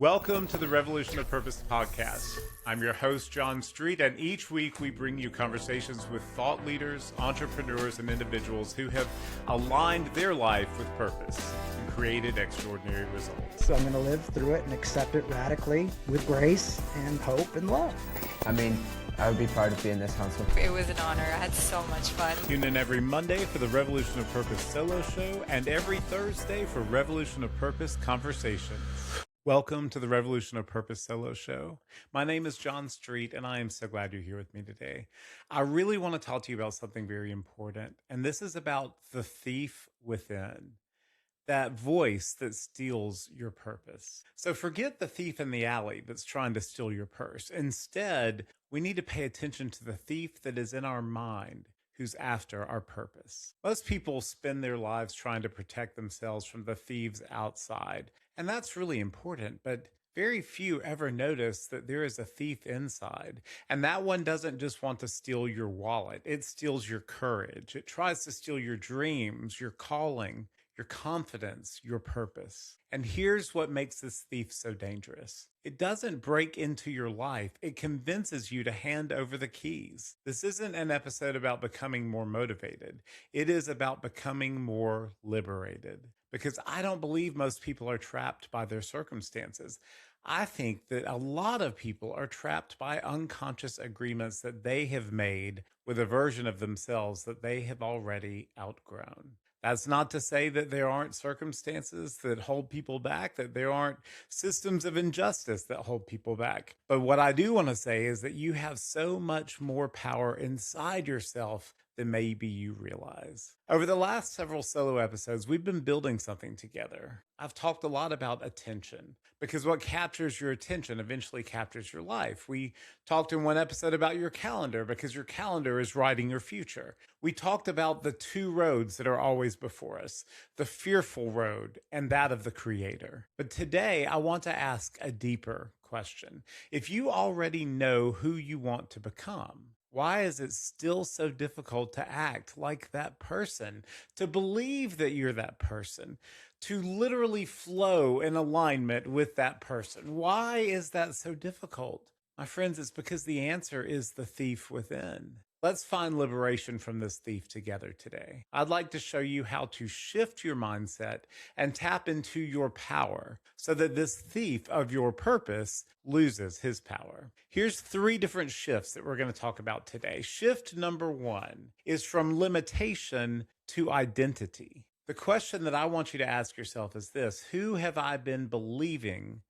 Welcome to the Revolution of Purpose podcast. I'm your host, John Street, and each week we bring you conversations with thought leaders, entrepreneurs, and individuals who have aligned their life with purpose and created extraordinary results. So I'm going to live through it and accept it radically with grace and hope and love. I would be proud to be in this council. It was an honor. I had so much fun. Tune in every Monday for the Revolution of Purpose solo show and every Thursday for Revolution of Purpose conversations. Welcome to the Revolution of Purpose solo show. My name is John Street, and I am so glad you're here with me today. I really want to talk to you about something very important, and this is about the thief within. That voice that steals your purpose. So forget the thief in the alley that's trying to steal your purse. Instead, we need to pay attention to the thief that is in our mind, who's after our purpose. Most people spend their lives trying to protect themselves from the thieves outside, and that's really important, but very few ever notice that there is a thief inside. And that one doesn't just want to steal your wallet. It steals your courage. It tries to steal your dreams, your calling, your confidence, your purpose. And here's what makes this thief so dangerous. It doesn't break into your life. It convinces you to hand over the keys. This isn't an episode about becoming more motivated. It is about becoming more liberated. Because I don't believe most people are trapped by their circumstances. I think that a lot of people are trapped by unconscious agreements that they have made with a version of themselves that they have already outgrown. That's not to say that there aren't circumstances that hold people back, that there aren't systems of injustice that hold people back. But what I do want to say is that you have so much more power inside yourself than maybe you realize. Over the last several solo episodes, we've been building something together. I've talked a lot about attention, because what captures your attention eventually captures your life. We talked in one episode about your calendar, because your calendar is writing your future. We talked about the two roads that are always before us, the fearful road and that of the Creator. But today, I want to ask a deeper question. If you already know who you want to become, why is it still so difficult to act like that person, to believe that you're that person, to literally flow in alignment with that person? Why is that so difficult? My friends, it's because the answer is the thief within. Let's find liberation from this thief together today. I'd like to show you how to shift your mindset and tap into your power so that this thief of your purpose loses his power. Here's 3 different shifts that we're going to talk about today. Shift number 1 is from limitation to identity. The question that I want you to ask yourself is this: who have I been believing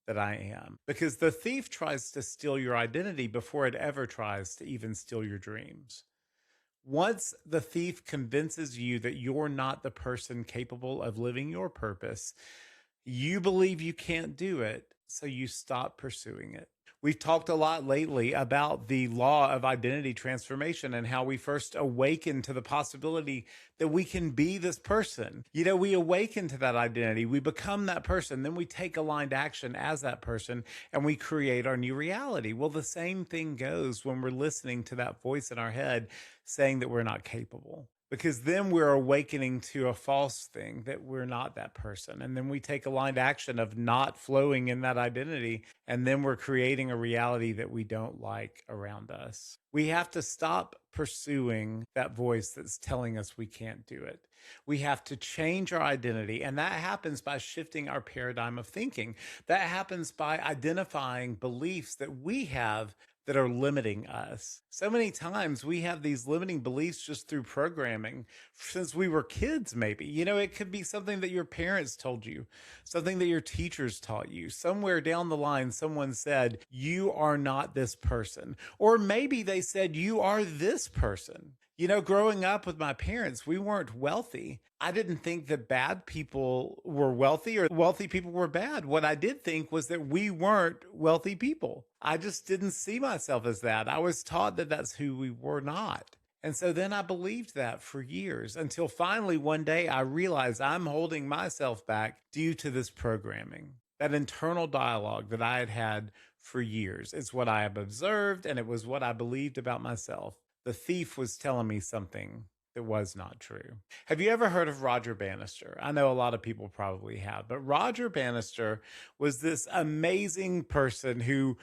that I am? Because the thief tries to steal your identity before it ever tries to even steal your dreams. Once the thief convinces you that you're not the person capable of living your purpose, you believe you can't do it, so you stop pursuing it. We've talked a lot lately about the law of identity transformation and how we first awaken to the possibility that we can be this person. We awaken to that identity, we become that person, then we take aligned action as that person, and we create our new reality. Well, the same thing goes when we're listening to that voice in our head saying that we're not capable. Because then we're awakening to a false thing that we're not that person. And then we take aligned action of not flowing in that identity. And then we're creating a reality that we don't like around us. We have to stop pursuing that voice that's telling us we can't do it. We have to change our identity. And that happens by shifting our paradigm of thinking. That happens by identifying beliefs that we have that are limiting us. So many times we have these limiting beliefs just through programming since we were kids, maybe. It could be something that your parents told you, something that your teachers taught you. Somewhere down the line, someone said, you are not this person. Or maybe they said, you are this person. Growing up with my parents, we weren't wealthy. I didn't think that bad people were wealthy or wealthy people were bad. What I did think was that we weren't wealthy people. I just didn't see myself as that. I was taught that that's who we were not. And so then I believed that for years until finally one day I realized I'm holding myself back due to this programming. That internal dialogue that I had had for years. It's what I have observed, and it was what I believed about myself. The thief was telling me something that was not true. Have you ever heard of Roger Bannister? I know a lot of people probably have, but Roger Bannister was this amazing person who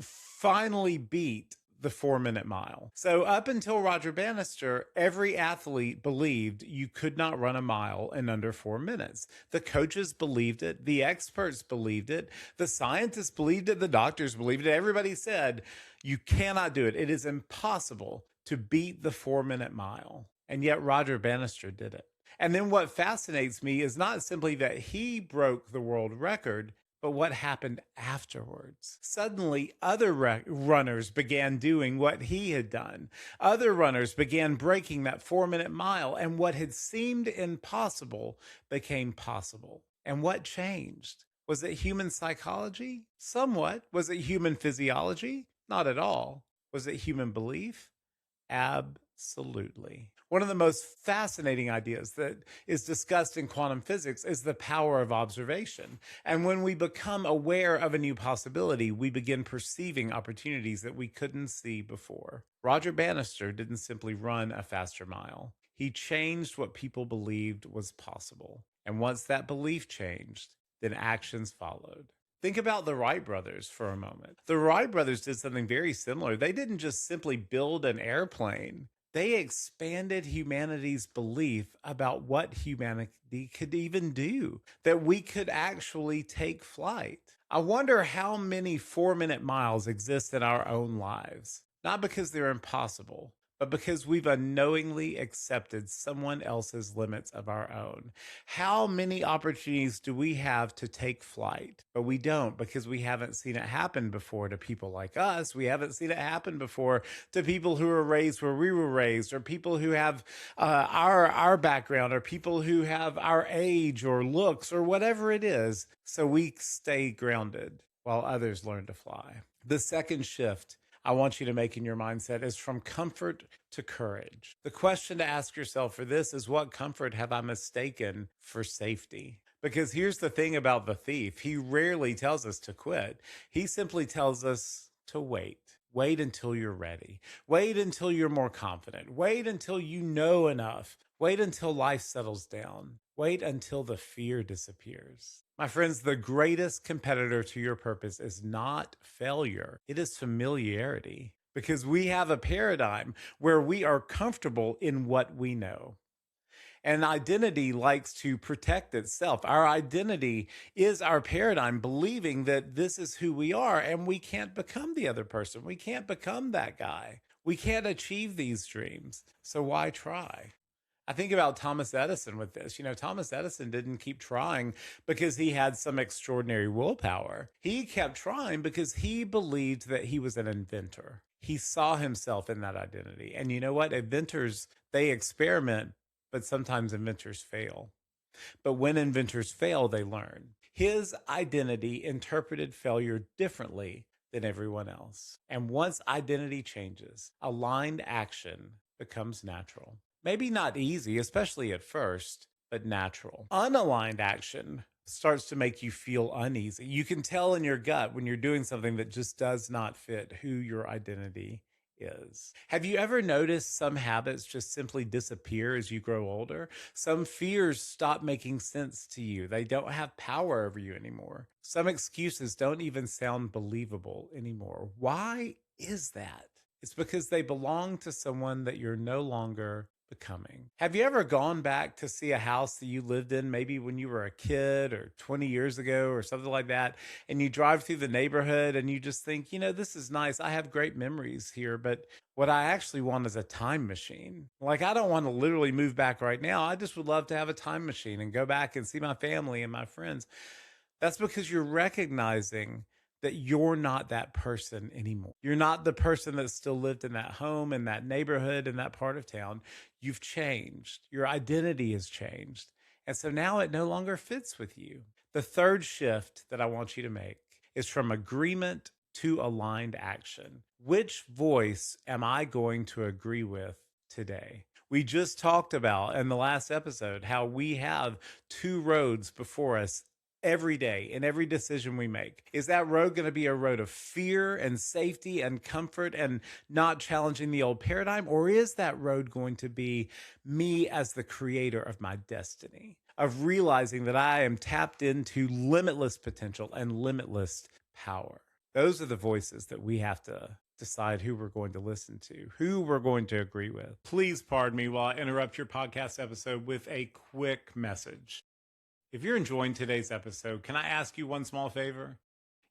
finally beat the 4 minute mile. So up until Roger Bannister, every athlete believed you could not run a mile in under 4 minutes. The coaches believed it. The experts believed it. The scientists believed it. The doctors believed it. Everybody said, you cannot do it. It is impossible to beat the 4 minute mile. And yet Roger Bannister did it. And then what fascinates me is not simply that he broke the world record, but what happened afterwards. Suddenly, other runners began doing what he had done. Other runners began breaking that 4 minute mile, and what had seemed impossible became possible. And what changed? Was it human psychology? Somewhat. Was it human physiology? Not at all. Was it human belief? Absolutely. One of the most fascinating ideas that is discussed in quantum physics is the power of observation. And when we become aware of a new possibility, we begin perceiving opportunities that we couldn't see before. Roger Bannister didn't simply run a faster mile. He changed what people believed was possible. And once that belief changed, then actions followed. Think about the Wright brothers for a moment. The Wright brothers did something very similar. They didn't just simply build an airplane. They expanded humanity's belief about what humanity could even do, that we could actually take flight. I wonder how many 4 minute miles exist in our own lives, not because they're impossible, but because we've unknowingly accepted someone else's limits of our own. How many opportunities do we have to take flight? But we don't, because we haven't seen it happen before to people like us. We haven't seen it happen before to people who were raised where we were raised, or people who have our background, or people who have our age or looks or whatever it is. So we stay grounded while others learn to fly. The second shift I want you to make in your mindset is from comfort to courage. The question to ask yourself for this is, what comfort have I mistaken for safety? Because here's the thing about the thief. He rarely tells us to quit. He simply tells us to wait. Wait until you're ready. Wait until you're more confident. Wait until you know enough. Wait until life settles down. Wait until the fear disappears. My friends, the greatest competitor to your purpose is not failure. It is familiarity, because we have a paradigm where we are comfortable in what we know. And identity likes to protect itself. Our identity is our paradigm, believing that this is who we are, and we can't become the other person. We can't become that guy. We can't achieve these dreams. So why try? I think about Thomas Edison with this. Thomas Edison didn't keep trying because he had some extraordinary willpower. He kept trying because he believed that he was an inventor. He saw himself in that identity. And you know what? Inventors, they experiment, but sometimes inventors fail. But when inventors fail, they learn. His identity interpreted failure differently than everyone else. And once identity changes, aligned action becomes natural. Maybe not easy, especially at first, but natural. Unaligned action starts to make you feel uneasy. You can tell in your gut when you're doing something that just does not fit who your identity is. Have you ever noticed some habits just simply disappear as you grow older? Some fears stop making sense to you. They don't have power over you anymore. Some excuses don't even sound believable anymore. Why is that? It's because they belong to someone that you're no longer becoming. Have you ever gone back to see a house that you lived in maybe when you were a kid or 20 years ago or something like that, and you drive through the neighborhood and you just think, this is nice. I have great memories here, but what I actually want is a time machine. Like, I don't want to literally move back right now. I just would love to have a time machine and go back and see my family and my friends. That's because you're recognizing that you're not that person anymore. You're not the person that still lived in that home, in that neighborhood, in that part of town. You've changed. Your identity has changed. And so now it no longer fits with you. The third shift that I want you to make is from agreement to aligned action. Which voice am I going to agree with today? We just talked about in the last episode how we have two roads before us every day in every decision we make? Is that road going to be a road of fear and safety and comfort and not challenging the old paradigm? Or is that road going to be me as the creator of my destiny, of realizing that I am tapped into limitless potential and limitless power? Those are the voices that we have to decide who we're going to listen to, who we're going to agree with. Please pardon me while I interrupt your podcast episode with a quick message. If you're enjoying today's episode, can I ask you one small favor?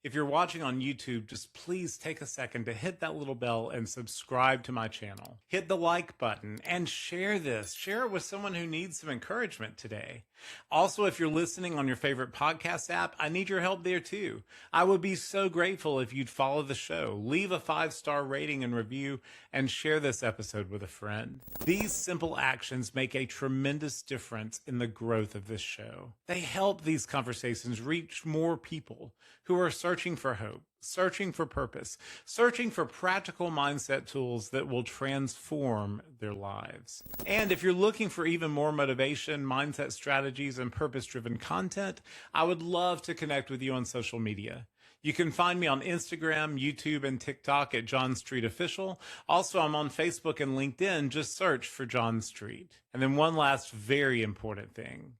If you're watching on YouTube, just please take a second to hit that little bell and subscribe to my channel. Hit the like button and share this. Share it with someone who needs some encouragement today. Also, if you're listening on your favorite podcast app, I need your help there too. I would be so grateful if you'd follow the show, leave a 5-star rating and review, and share this episode with a friend. These simple actions make a tremendous difference in the growth of this show. They help these conversations reach more people who are searching for hope, searching for purpose, searching for practical mindset tools that will transform their lives. And if you're looking for even more motivation, mindset strategies, and purpose-driven content, I would love to connect with you on social media. You can find me on Instagram, YouTube, and TikTok at John Street Official. Also, I'm on Facebook and LinkedIn. Just search for John Street. And then one last very important thing.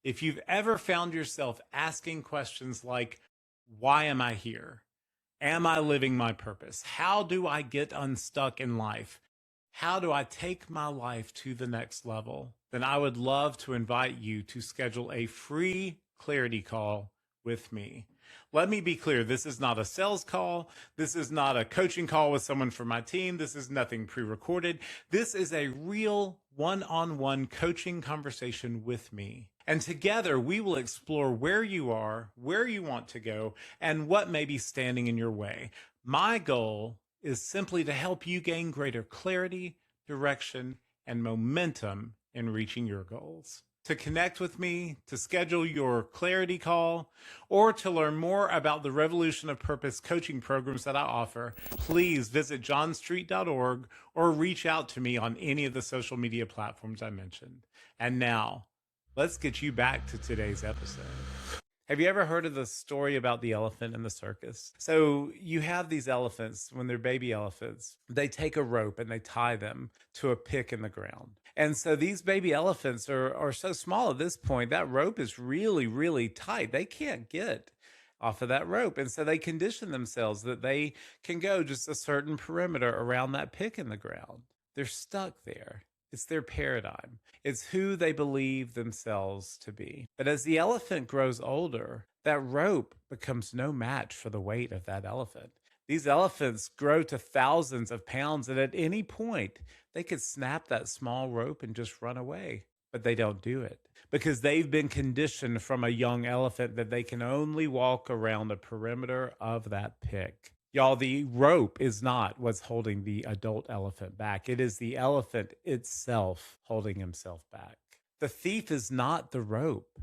If you've ever found yourself asking questions like, why am I here? Am I living my purpose? How do I get unstuck in life? How do I take my life to the next level? Then I would love to invite you to schedule a free clarity call with me. Let me be clear, this is not a sales call. This is not a coaching call with someone from my team. This is nothing pre-recorded. This is a real one-on-one coaching conversation with me. And together we will explore where you are, where you want to go, and what may be standing in your way. My goal is simply to help you gain greater clarity, direction, and momentum in reaching your goals. To connect with me, to schedule your clarity call, or to learn more about the Revolution of Purpose coaching programs that I offer, please visit johnstreet.org or reach out to me on any of the social media platforms I mentioned. And now, let's get you back to today's episode. Have you ever heard of the story about the elephant in the circus? So you have these elephants, when they're baby elephants, they take a rope and they tie them to a pick in the ground. And so these baby elephants are so small at this point, that rope is really, really tight. They can't get off of that rope. And so they condition themselves that they can go just a certain perimeter around that pick in the ground. They're stuck there. It's their paradigm. It's who they believe themselves to be. But as the elephant grows older, that rope becomes no match for the weight of that elephant. These elephants grow to thousands of pounds, and at any point, they could snap that small rope and just run away. But they don't do it because they've been conditioned from a young elephant that they can only walk around the perimeter of that pick. Y'all, the rope is not what's holding the adult elephant back. It is the elephant itself holding himself back. The thief is not the rope.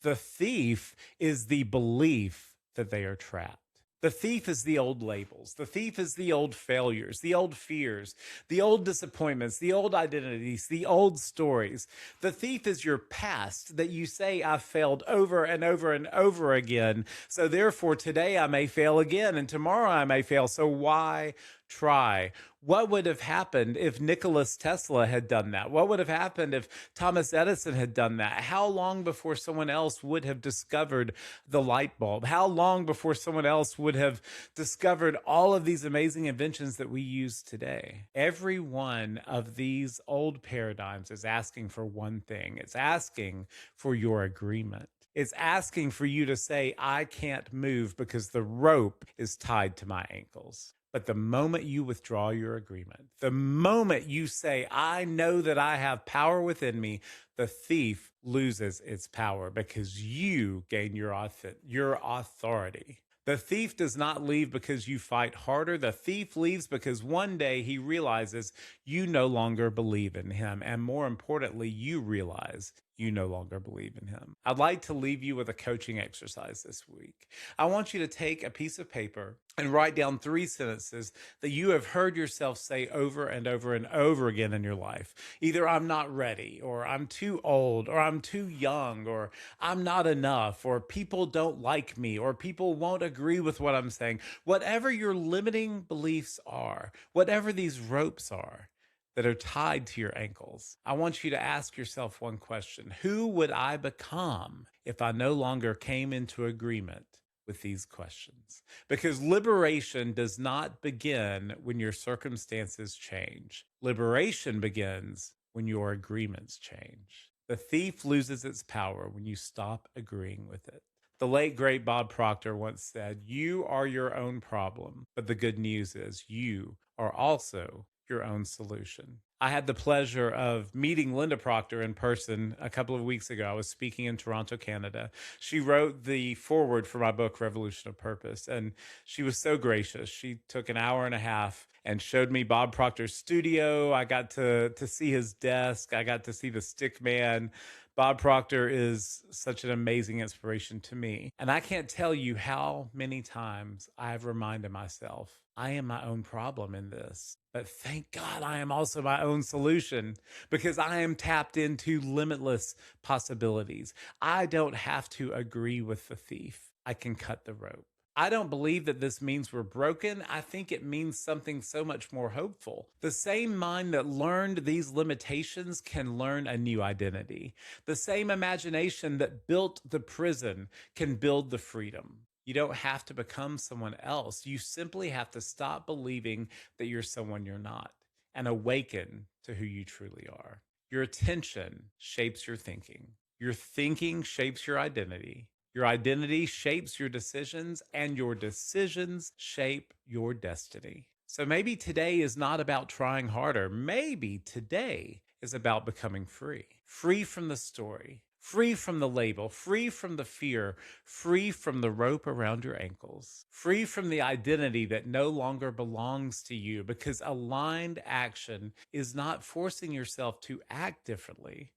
The thief is the belief that they are trapped. The thief is the old labels. The thief is the old failures, the old fears, the old disappointments, the old identities, the old stories. The thief is your past that you say, I've failed over and over and over again. So therefore today I may fail again and tomorrow I may fail. So why try? What would have happened if Nikola Tesla had done that? What would have happened if Thomas Edison had done that? How long before someone else would have discovered the light bulb? How long before someone else would have discovered all of these amazing inventions that we use today? Every one of these old paradigms is asking for one thing. It's asking for your agreement. It's asking for you to say, I can't move because the rope is tied to my ankles. But the moment you withdraw your agreement, the moment you say, I know that I have power within me, the thief loses its power because you gain your authority. The thief does not leave because you fight harder. The thief leaves because one day he realizes you no longer believe in him. And more importantly, you realize you no longer believe in him. I'd like to leave you with a coaching exercise this week. I want you to take a piece of paper and write down 3 sentences that you have heard yourself say over and over and over again in your life. Either I'm not ready, or I'm too old, or I'm too young, or I'm not enough, or people don't like me, or people won't agree with what I'm saying. Whatever your limiting beliefs are, whatever these ropes are that are tied to your ankles, I want you to ask yourself one question. Who would I become if I no longer came into agreement with these questions? Because liberation does not begin when your circumstances change. Liberation begins when your agreements change. The thief loses its power when you stop agreeing with it. The late, great Bob Proctor once said, "You are your own problem, but the good news is you are also your own solution." I had the pleasure of meeting Linda Proctor in person a couple of weeks ago. I was speaking in Toronto, Canada. She wrote the foreword for my book, Revolution of Purpose, and she was so gracious. She took an hour and a half and showed me Bob Proctor's studio. I got to see his desk. I got to see the stick man. Bob Proctor is such an amazing inspiration to me. And I can't tell you how many times I've reminded myself, I am my own problem in this. But thank God I am also my own solution, because I am tapped into limitless possibilities. I don't have to agree with the thief. I can cut the rope. I don't believe that this means we're broken. I think it means something so much more hopeful. The same mind that learned these limitations can learn a new identity. The same imagination that built the prison can build the freedom. You don't have to become someone else. You simply have to stop believing that you're someone you're not and awaken to who you truly are. Your attention shapes your thinking. Your thinking shapes your identity. Your identity shapes your decisions, and your decisions shape your destiny. So maybe today is not about trying harder. Maybe today is about becoming free. Free from the story, free from the label, free from the fear, free from the rope around your ankles, free from the identity that no longer belongs to you, because aligned action is not forcing yourself to act differently.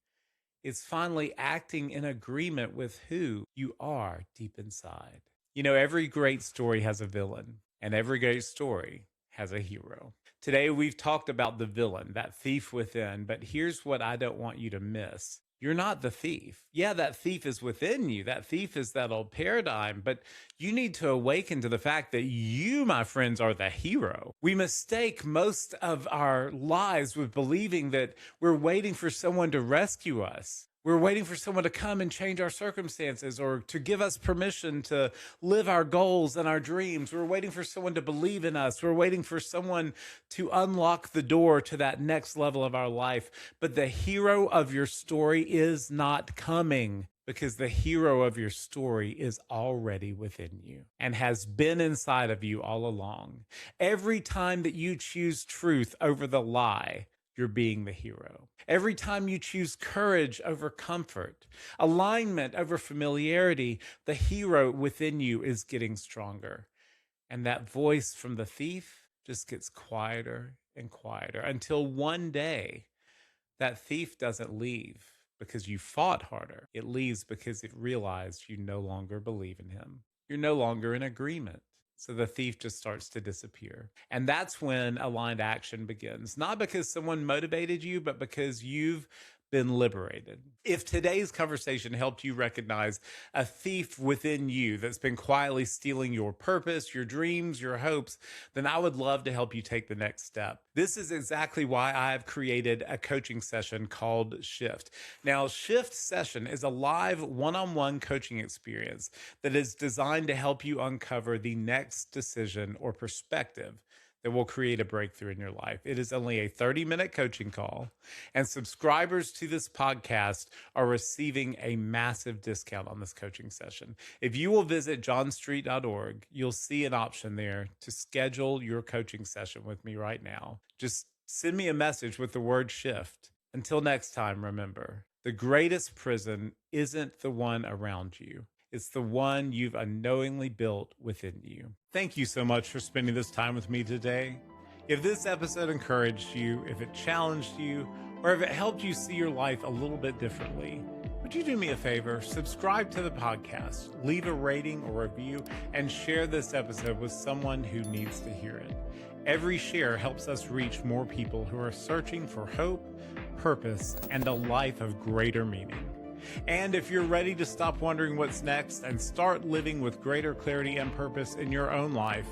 It's finally acting in agreement with who you are deep inside. You know, every great story has a villain, and every great story has a hero. Today, we've talked about the villain, that thief within, but here's what I don't want you to miss. You're not the thief. Yeah, that thief is within you. That thief is that old paradigm, but you need to awaken to the fact that you, my friends, are the hero. We mistake most of our lives with believing that we're waiting for someone to rescue us. We're waiting for someone to come and change our circumstances, or to give us permission to live our goals and our dreams. We're waiting for someone to believe in us. We're waiting for someone to unlock the door to that next level of our life. But the hero of your story is not coming, because the hero of your story is already within you and has been inside of you all along. Every time that you choose truth over the lie, you're being the hero. Every time you choose courage over comfort, alignment over familiarity, the hero within you is getting stronger. And that voice from the thief just gets quieter and quieter, until one day that thief doesn't leave because you fought harder. It leaves because it realized you no longer believe in him. You're no longer in agreement. So the thief just starts to disappear. And that's when aligned action begins. Not because someone motivated you, but because you've been liberated. If today's conversation helped you recognize a thief within you that's been quietly stealing your purpose, your dreams, your hopes, then I would love to help you take the next step. This is exactly why I've created a coaching session called Shift. Now, Shift Session is a live one-on-one coaching experience that is designed to help you uncover the next decision or perspective that will create a breakthrough in your life. It is only a 30-minute coaching call, and subscribers to this podcast are receiving a massive discount on this coaching session. If you will visit johnstreet.org, you'll see an option there to schedule your coaching session with me right now. Just send me a message with the word shift. Until next time, remember, the greatest prison isn't the one around you. It's the one you've unknowingly built within you. Thank you so much for spending this time with me today. If this episode encouraged you, if it challenged you, or if it helped you see your life a little bit differently, would you do me a favor? Subscribe to the podcast, leave a rating or review, and share this episode with someone who needs to hear it. Every share helps us reach more people who are searching for hope, purpose, and a life of greater meaning. And if you're ready to stop wondering what's next and start living with greater clarity and purpose in your own life,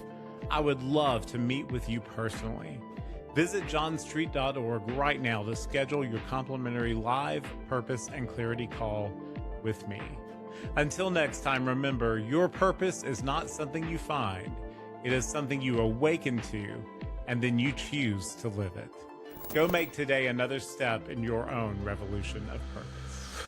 I would love to meet with you personally. Visit johnstreet.org right now to schedule your complimentary live purpose and clarity call with me. Until next time, remember, your purpose is not something you find. It is something you awaken to, and then you choose to live it. Go make today another step in your own revolution of purpose.